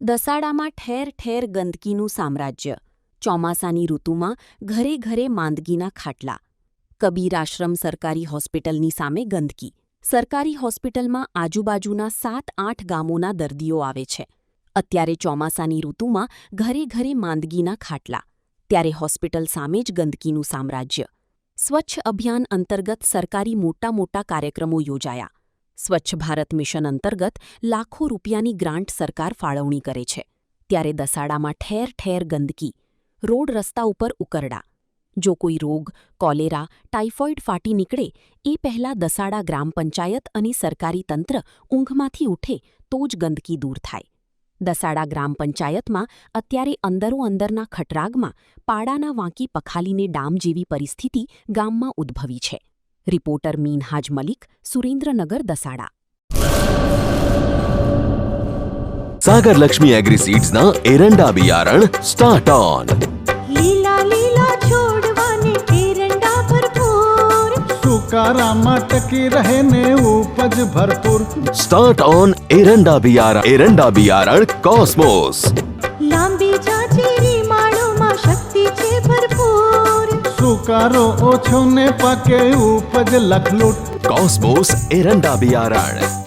દસાડામાં ઠેર ઠેર ગંદકીનું સામ્રાજ્ય. ચોમાસાની ઋતુમાં ઘરે ઘરે માંદગીના ખાટલા. કબીર આશ્રમ સરકારી હોસ્પિટલની સામે ગંદકી. સરકારી હોસ્પિટલમાં આજુબાજુના 7-8 ગામોના દર્દીઓ આવે છે. અત્યારે ચોમાસાની ઋતુમાં ઘરે ઘરે માંદગીના ખાટલા, ત્યારે હોસ્પિટલ સામે જ ગંદકીનું સામ્રાજ્ય. સ્વચ્છ અભિયાન અંતર્ગત સરકારી મોટા મોટા કાર્યક્રમો યોજાયા. સ્વચ્છ ભારત મિશન અંતર્ગત લાખો રૂપિયાની ગ્રાન્ટ સરકાર ફાળવણી કરે છે, ત્યારે દસાડામાં ઠેર ઠેર ગંદકી, રોડ રસ્તા ઉપર ઉકરડા. જો કોઈ રોગ, કોલેરા, ટાઇફોઇડ ફાટી નીકળે એ પહેલાં દસાડા ગ્રામ પંચાયત અને સરકારી તંત્ર ઊંઘમાંથી ઉઠે તો જ ગંદકી દૂર થાય. દસાડા ગ્રામ પંચાયતમાં અત્યારે અંદરોઅંદરના ખટરાગમાં પાડાના વાંકી પખાલીને ડામ જેવી પરિસ્થિતિ ગામમાં ઉદ્ભવી છે. રિપોર્ટર મીનહાજ મલિક, સુરેન્દ્રનગર, દસાડા. सागर लक्ष्मी एग्रीसीड्स ना एरंडा बियारण स्टार्ट ऑन. લીલા લીલા છોડવાને એરંડા ભરપૂર, સુકારામાં ટકી રહે ને ઉપજ ભરપૂર. स्टार्ट ऑन एरंडा बियारण कॉस्मोस. લાંબી જાચેરી માળોમાં શક્તિ છે ભરપૂર, સુકારો ઓછો ને પાકે ઉપજ લખલૂટ. कॉस्मोस एरंडा बियारण.